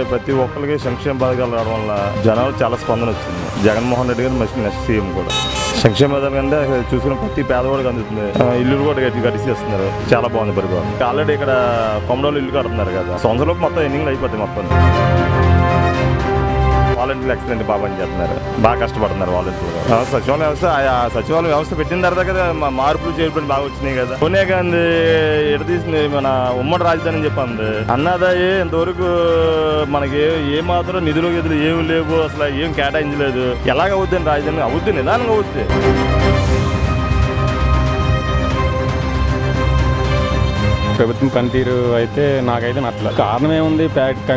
ప్రతి ఒక్కరికి సంక్షేమ పథకాలు రావడం వల్ల జనాలు చాలా స్పందన వచ్చింది. జగన్మోహన్ రెడ్డి గారు నెక్స్ట్ సీఎం కూడా సంక్షేమ పథకాలు అంటే చూసుకున్న ప్రతి పేదవాడికి అందుతుంది. ఇల్లు కూడా కట్టిసేస్తున్నారు. చాలా బాగుంది పరిపాలన. ఆల్రెడీ ఇక్కడ కొమరోలు ఇల్లు కడుతున్నారు కదా, సంవత్సరంలోపు మొత్తం ఎన్నింగ్లు అయిపోతాయి. మొత్తం వాలంటీర్లు ఎక్సలెంట్ బాగా పనిచేస్తున్నారు, బాగా కష్టపడుతున్నారు వాలంటీర్లు. సచివాలయ వ్యవస్థ సచివాలయ వ్యవస్థ పెట్టిన తర్వాత కదా మార్పులు చేర్పులు బాగా వచ్చినాయి కదా. సోనియా గాంధీ ఎడతీసింది మన ఉమ్మడి రాజధాని అని చెప్పింది. అన్నదాయి ఇంతవరకు మనకి ఏ మాత్రం నిధులు గదులు ఏమి లేవు, అసలు ఏం కేటాయించలేదు. ఎలాగ అవుద్ది రాజధాని? అవుద్ది, నిదానంగా అవుద్ది. ప్రభుత్వం పనితీరు అయితే నాకైతే నచ్చలేదు. కారణం ఏముంది,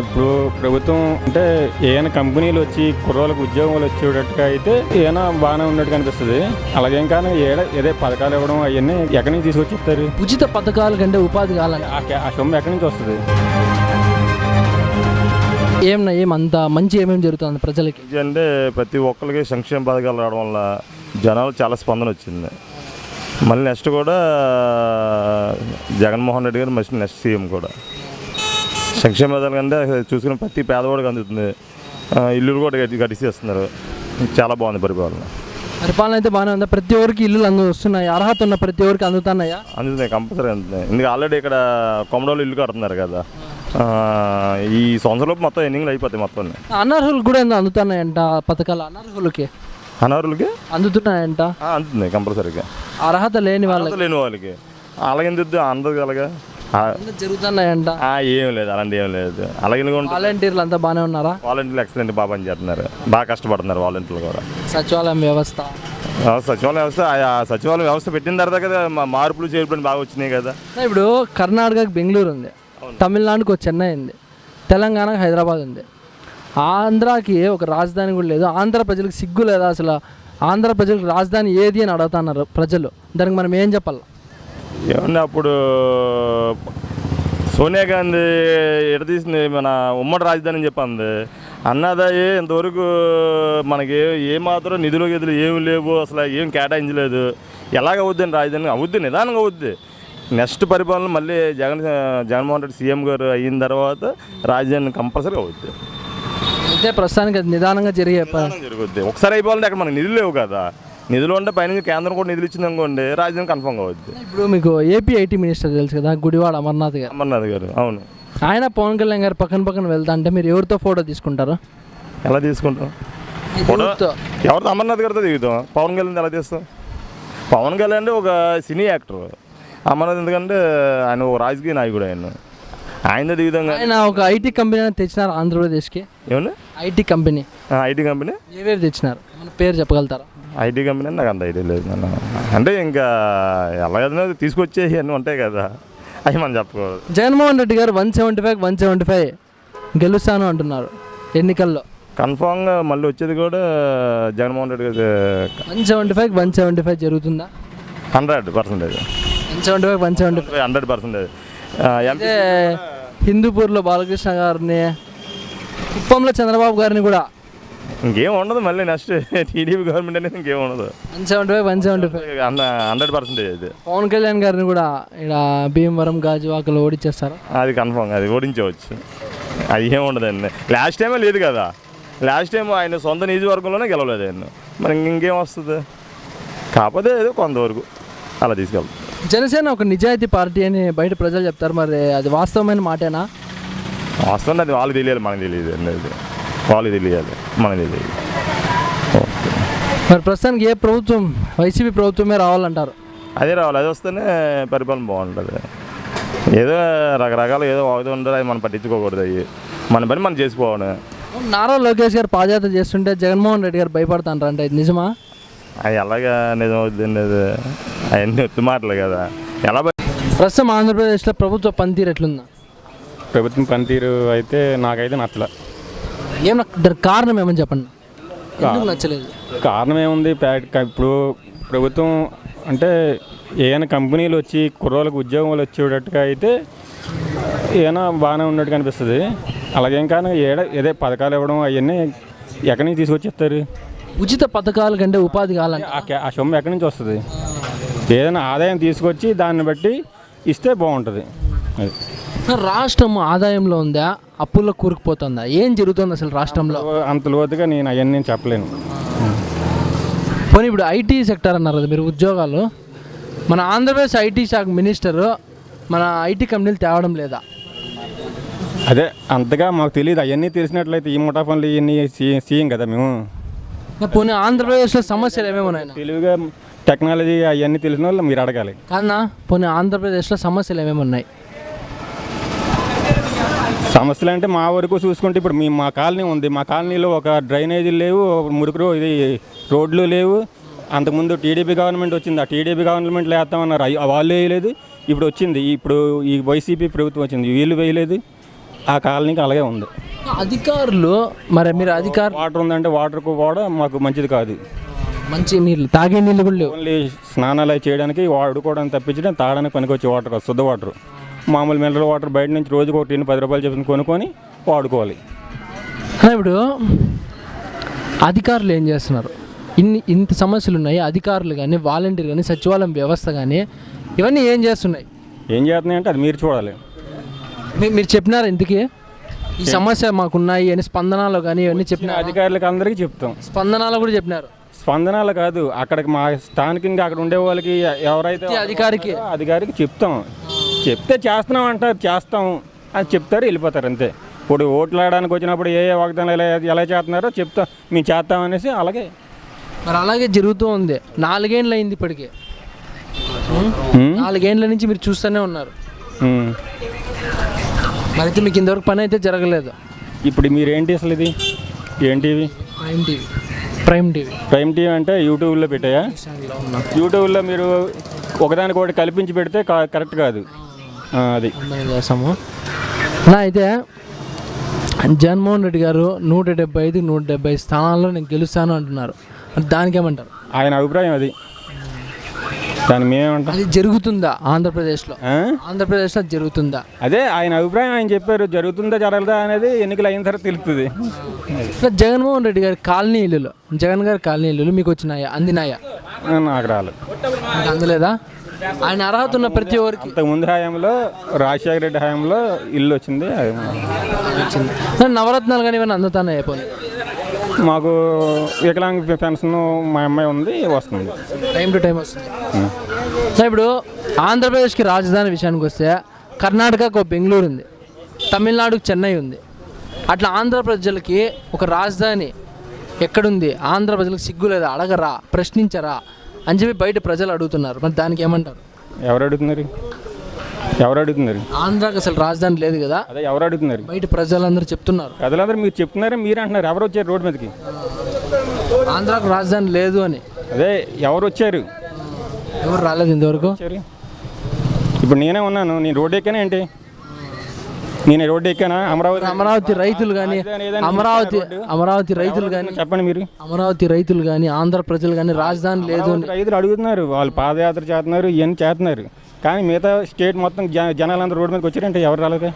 ఇప్పుడు ప్రభుత్వం అంటే ఏమైనా కంపెనీలు వచ్చి కుర్రోళ్ళకి ఉద్యోగాలు వచ్చేటట్టుగా అయితే ఏమైనా బాగానే ఉన్నట్టు కనిపిస్తుంది. అలాగేం కానీ ఏదే పథకాలు ఇవ్వడం అవన్నీ ఎక్కడి నుంచి తీసుకొచ్చి ఇస్తారు? ఉచిత పథకాల కంటే ఉపాధి కావాలి. ఆ సొమ్ము ఎక్కడి నుంచి వస్తుంది? ఏమంత మంచి ఏమేమి జరుగుతుంది ప్రజలకి అంటే ప్రతి ఒక్కరికి సంక్షేమ పథకాలు రావడం వల్ల జనాలు చాలా స్పందన వచ్చింది. మళ్ళీ నెక్స్ట్ కూడా జగన్మోహన్ రెడ్డి గారు నెక్స్ట్ సీఎం కూడా సంక్షేమ పథకాలు అంటే చూసుకున్న ప్రతి పేదవాడికి అందుతుంది. ఇల్లు కూడా కట్టిసేస్తున్నారు. చాలా బాగుంది పరిపాలన. పరిపాలన అయితే బాగానే ఉంది. ప్రతి ఒక్కరికి ఇల్లు వస్తున్నాయి. అర్హత ఉన్న ప్రతి ఒక్కరికి అందుతున్నాయా? అందుతున్నాయి, కంపల్సరీ అందుతున్నాయి. ఎందుకంటే ఆల్రెడీ ఇక్కడ కొమరోలు ఇల్లు కడుతున్నారు కదా, ఈ సంవత్సరంలోపు మొత్తం ఎన్నింగ్లు అయిపోతాయి. మొత్తం అనర్హులు కూడా అందుతున్నాయంట పథకాలు. అనర్హులకి అందుతున్నాయంట. అందుతున్నాయి కంపల్సరీగా. అర్హత లేని వాళ్ళకి అలాగే అందదు అలాగా జరుగుతున్నాయంట. ఏం లేదు, అలాంటి ఏం లేదు. అలాగే వాలంటీర్లు అంతా బాగానే ఉన్నారా? వాలంటీర్లు ఎక్సలెంట్ బాగా పనిచేస్తున్నారు, బాగా కష్టపడుతున్నారు వాలంటీర్లు కూడా. సచివాలయం వ్యవస్థ సచివాలయం వ్యవస్థ పెట్టిన తర్వాత కదా మార్పులు చేర్పులు బాగా వచ్చినాయి కదా. ఇప్పుడు కర్ణాటకకి బెంగళూరు ఉంది, తమిళనాడుకి ఒక చెన్నై ఉంది, తెలంగాణకి హైదరాబాద్ ఉంది. ఆంధ్రాకి ఒక రాజధాని కూడా లేదు. ఆంధ్ర ప్రజలకు సిగ్గు లేదా అసలు? ఆంధ్ర ప్రజలకు రాజధాని ఏది అని అడుగుతున్నారు ప్రజలు. దానికి మనం ఏం చెప్పాలి? ఏమన్నా అప్పుడు సోనియా గాంధీ ఎడతీసింది మన ఉమ్మడి రాజధాని అని చెప్పింది. అన్నదాయి ఇంతవరకు మనకి ఏ మాత్రం నిధులు గదులు ఏమి లేవు, అసలు ఏం కేటాయించలేదు. ఎలాగ అవుద్ది రాజధాని? అవుద్ది, నిదానంగా అవుద్ది. నెక్స్ట్ పరిపాలన మళ్ళీ జగన్మోహన్ రెడ్డి సీఎం గారు అయిన తర్వాత రాజధాని కంపల్సరీ అవుద్ది. అయితే ప్రస్తుతానికి అది నిదానంగా జరుగుద్ది. ఒకసారి అయిపోవాలంటే అక్కడ మనకు నిధులు లేవు కదా. నిధులు ఉంటే పైన కేంద్రం కూడా నిధులు ఇచ్చింది అనుకోండి, రాజధాని కన్ఫర్మ్గా అవుద్ది. ఇప్పుడు మీకు ఏపీ ఐటీ మినిస్టర్ తెలుసు కదా, గుడివాడ అమర్నాథ్ గారు. అవును, ఆయన పవన్ కళ్యాణ్ గారు పక్కన వెళ్తా అంటే మీరు ఎవరితో ఫోటో తీసుకుంటారు? ఎలా తీసుకుంటాం? ఎవరితో? అమర్నాథ్ గారితో దిగుతాం. పవన్ కళ్యాణ్ ఎలా తీస్తాం? పవన్ కళ్యాణ్ అంటే ఒక సినీ యాక్టర్. అమర్నాథ్ ఎందుకంటే ఆయన ఒక రాజకీయ నాయకుడు. ఆయన దిగుతాం. ఆయన ఒక ఐటీ కంపెనీ తెచ్చినారు ఆంధ్రప్రదేశ్కి. ఏమన్నా ఐటీ కంపెనీ ఏవేవి తెచ్చినారు? మన పేరు చెప్పగలుగుతారా? ఐటీ కంపెనీ అని నాకు అంత ఐడియా లేదు. అంటే ఇంకా ఎలా తీసుకొచ్చేసి అన్నీ ఉంటాయి కదా, అవి మనం చెప్పుకోవాలి. జగన్మోహన్ రెడ్డి గారు 175 గెలుస్తాను అంటున్నారు ఎన్నికల్లో. కన్ఫామ్గా మళ్ళీ వచ్చేది కూడా జగన్మోహన్ రెడ్డి గారు. 175 జరుగుతుందా? 100%. 100%. అంటే హిందూపూర్లో బాలకృష్ణ గారిని, కుప్పంలో చంద్రబాబు గారిని కూడా ఇంకేం ఉండదు. మళ్ళీ నెక్స్ట్ టీడీపీ గవర్నమెంట్ అనేది ఇంకేం ఉండదు. 100% అది. పవన్ కళ్యాణ్ గారిని కూడా ఇక్కడ భీమవరం గాజువాకలో ఓడించేస్తారు. అది కన్ఫామ్, అది ఓడించవచ్చు. అది ఏం ఉండదండి. లాస్ట్ టైమే లేదు కదా. లాస్ట్ టైం ఆయన సొంత నియోజకవర్గంలోనే గెలవలేదు ఆయన. మరి ఇంకేం వస్తుంది? కాకపోతే ఏదో కొంతవరకు అలా తీసుకెళ్తాం. జనసేన ఒక నిజాయితీ పార్టీ అని బయట ప్రజలు చెప్తారు. మరి అది వాస్తవమైన మాటేనా? వాస్తవం అది వాళ్ళకి తెలియాలి, మనకు తెలియదు. వాళ్ళకి తెలియాలి, మనకు తెలియదు. మరి ప్రస్తుతానికి ఏ ప్రభుత్వం? వైసీపీ ప్రభుత్వమే రావాలంటారు. అదే రావాలి, అది వస్తేనే పరిపాలన బాగుంటుంది. ఏదో రకరకాల ఏదో అవుతూ ఉంటుంది, అది మనం పట్టించుకోకూడదు. అవి మన పని మనం చేసుకోవాలి. నారా లోకేష్ గారు పాదయాత్ర చేస్తుంటే జగన్మోహన్ రెడ్డి గారు భయపడతాంటారు అంటే ఇది నిజమా? అది ఎలాగా నిజం అవుతుందండి? అది అవన్నీ ఎత్తు మాటలు కదా. ఎలా ప్రస్తుతం ఆంధ్రప్రదేశ్లో ప్రభుత్వ పనితీరు ఎట్లుందా? ప్రభుత్వం పనితీరు అయితే నాకైతే నచ్చలే. దానికి కారణం ఏమని చెప్పండి. ఎందుకు నచ్చలేదు? కారణం ఏముంది, ఇప్పుడు ప్రభుత్వం అంటే ఏమైనా కంపెనీలు వచ్చి కుర్రోళ్ళకి ఉద్యోగాలు వచ్చేటట్టుగా అయితే ఏమైనా బాగానే ఉన్నట్టు కనిపిస్తుంది. అలాగేం కానీ ఏదే పథకాలు ఇవ్వడం అవన్నీ ఎక్కడి నుంచి తీసుకొచ్చి ఇస్తారు? ఉచిత పథకాల కంటే ఉపాధి కావాలంటే ఆ సొమ్ము ఎక్కడి నుంచి వస్తుంది? ఏదైనా ఆదాయం తీసుకొచ్చి దాన్ని బట్టి ఇస్తే బాగుంటుంది. అది రాష్ట్రం ఆదాయంలో ఉందా, అప్పుల్లో కూరుకుపోతుందా, ఏం జరుగుతుంది అసలు రాష్ట్రంలో? అంత లోతుగా నేను అవన్నీ చెప్పలేను. పోనీ ఇప్పుడు ఐటీ సెక్టర్ అన్నారు కదా మీరు, ఉద్యోగాలు. మన ఆంధ్రప్రదేశ్ ఐటీ శాఖ మినిస్టరు మన ఐటీ కంపెనీలు తేవడం లేదా? అదే అంతగా మాకు తెలియదు. అవన్నీ తెలిసినట్లయితే ఈ ముఠా పనులు ఇవన్నీ సీఎం కదా మేము. పోనీ ఆంధ్రప్రదేశ్లో సమస్యలు ఏమేమి ఉన్నాయి? తెలివిగా టెక్నాలజీ అవన్నీ తెలిసిన వాళ్ళు మీరు అడగాలి. కాదన్నా, పోనీ ఆంధ్రప్రదేశ్లో సమస్యలు ఏమేమి ఉన్నాయి? సమస్యలు అంటే మా వరకు చూసుకుంటే ఇప్పుడు మా కాలనీ ఉంది. మా కాలనీలో ఒక డ్రైనేజీలు లేవు, మురుకు ఇది రోడ్లు లేవు. అంతకుముందు టీడీపీ గవర్నమెంట్ వచ్చింది, ఆ టీడీపీ గవర్నమెంట్లో వేస్తామన్నారు, వాళ్ళు వేయలేదు. ఇప్పుడు వచ్చింది, ఇప్పుడు ఈ వైసీపీ ప్రభుత్వం వచ్చింది, వీళ్ళు వేయలేదు. ఆ కాలనీకి అలాగే ఉంది. అధికారులు మరి మీరు వాటర్ ఉందంటే వాటర్కు కూడా మాకు మంచిది కాదు. మంచి నీళ్ళు, తాగే నీళ్ళు కూడా లేవు. ఓన్లీ స్నానాలు అవి చేయడానికి వాడుకోవడానికి తప్పించడం, తాగడానికి పనికొచ్చే వాటర్, శుద్ధ వాటర్. మామూలు మినరల్ వాటర్ బయట నుంచి రోజుకు ఒక టిన్ 10 రూపాయలు చెప్పి కొనుక్కొని వాడుకోవాలి. ఇప్పుడు అధికారులు ఏం చేస్తున్నారు? ఇంత సమస్యలు ఉన్నాయి, అధికారులు కానీ వాలంటీర్ కానీ సచివాలయం వ్యవస్థ కానీ ఇవన్నీ ఏం చేస్తున్నాయి? ఏం చేస్తున్నాయి అంటే అది మీరు చూడాలి. మీరు చెప్పినారు ఇంతకీ ఈ సమస్య మాకున్నాయి అని స్పందనలో కానీ ఇవన్నీ చెప్పిన అధికారులకు అందరికీ చెప్తాం. స్పందనలో కూడా చెప్పినారు. స్పందనలు కాదు, అక్కడికి మా స్థానికంగా అక్కడ ఉండే వాళ్ళకి ఎవరైతే అధికారికి చెప్తాం. చెప్తే చేస్తున్నాం అంటారు, చేస్తాం అని చెప్తారు, వెళ్ళిపోతారు అంతే. ఇప్పుడు ఓట్లు ఆడడానికి వచ్చినప్పుడు ఏ వాగ్దానాలు ఎలా చేస్తున్నారో చెప్తాం, మేము చేస్తామనేసి అలాగే. మరి అలాగే జరుగుతూ ఉంది. 4 ఏళ్ళు అయింది ఇప్పటికే. 4 ఏళ్ళ నుంచి మీరు చూస్తూనే ఉన్నారు. మరి అయితే మీకు ఇంతవరకు పని అయితే జరగలేదు. ఇప్పుడు మీరేంటి అసలు ఇది ఏంటివి? ప్రైమ్ టీవీ అంటే యూట్యూబ్లో పెట్టాయా? యూట్యూబ్లో మీరు ఒకదానికొకటి కల్పించి పెడితే కరెక్ట్ కాదు. అది చేసాము. అయితే జగన్మోహన్ రెడ్డి గారు 175కి 170 స్థానాల్లో నేను గెలుస్తాను అంటున్నారు. దానికి ఏమంటారు? ఆయన అభిప్రాయం అది. దాన్ని మేమేమంటాం? అది జరుగుతుందా ఆంధ్రప్రదేశ్లో? ఆంధ్రప్రదేశ్లో జరుగుతుందా? అదే ఆయన అభిప్రాయం, ఆయన చెప్పారు. జరుగుతుందా జరగదా అనేది ఎన్నికలు అయిన తర్వాత తెలుస్తుంది. జగన్మోహన్ రెడ్డి గారి కాలనీ ఇల్లులు, జగన్ గారి కాలనీ ఇల్లులు మీకు వచ్చినాయా, అందినాయా? నాకు రాలేదు. అందలేదా? ఆయన అర్హత ఉన్న ప్రతి ఒక్కరికి. ఇంతకుముందు హయాంలో రాజశేఖర రెడ్డి హయాంలో ఇల్లు వచ్చింది. నవరత్నాలు కానీ ఇవన్నీ అందుతానే అయిపోయి. మాకు వికలాంగ పెన్షన్ మా అమ్మాయి ఉంది, వస్తుంది, టైం టు టైం వస్తుంది. ఇప్పుడు ఆంధ్రప్రదేశ్కి రాజధాని విషయానికి వస్తే కర్ణాటకకు బెంగళూరు ఉంది, తమిళనాడుకు చెన్నై ఉంది. అట్లా ఆంధ్ర ప్రజలకి ఒక రాజధాని ఎక్కడుంది? ఆంధ్ర ప్రజలకు సిగ్గు లేదా? అడగరా, ప్రశ్నించరా అని చెప్పి బయట ప్రజలు అడుగుతున్నారు. మరి దానికి ఏమంటారు? ఎవరు అడుగుతున్నారు? ఆంధ్రాకి అసలు రాజధాని లేదు కదా. అదే ఎవరు అడుగుతున్నారు? బయట ప్రజలందరూ చెప్తున్నారు. ప్రజలందరూ మీరు చెప్తున్నారా, మీరు అంటున్నారు? ఎవరు వచ్చారు రోడ్డు మీదకి? ఆంధ్రాకు రాజధాని లేదు అని. అదే ఎవరు వచ్చారు? ఎవరు రాలేదు ఇంతవరకు. ఇప్పుడు నేనే ఉన్నాను, నేను రోడ్డు ఎక్కానా ఏంటి? నేను రోడ్డు ఎక్కానా? అమరావతి రైతులు కానీ అమరావతి రైతులు కానీ చెప్పండి మీరు. అమరావతి రైతులు కానీ ఆంధ్ర ప్రజలు కానీ రాజధాని లేదు అని రైతులు అడుగుతున్నారు. వాళ్ళు పాదయాత్ర చేస్తున్నారు, ఇవన్నీ చేస్తున్నారు. కానీ మిగతా స్టేట్ మొత్తం జనాలందరూ రోడ్డు మీదకి వచ్చారంటే ఎవరు రాలేదు?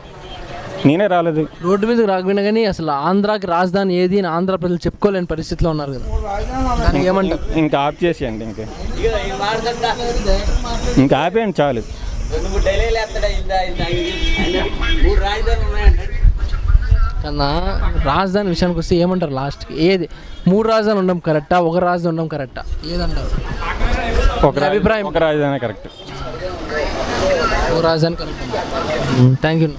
నేనే రాలేదు. రోడ్డు మీదకి రాకపోయినా కానీ అసలు ఆంధ్రాకి రాజధాని ఏది అని ఆంధ్ర ప్రజలు చెప్పుకోలేని పరిస్థితిలో ఉన్నారు కదా. దానికి ఏమంటారు? ఇంకా ఆఫ్ చేసేయండి, ఇంకా ఆపేయండి చాలు. కన్నా రాజధాని విషయానికి వస్తే ఏమంటారు లాస్ట్కి? ఏది 3 రాజధానులు ఉండడం కరెక్టా, ఒక రాజధాని ఉండడం కరెక్టా, ఏదంటారు? ఒక అభిప్రాయం, ఒక రాజధాని కరెక్ట్. ఒక రాజధాని కరెక్ట్. Thank you.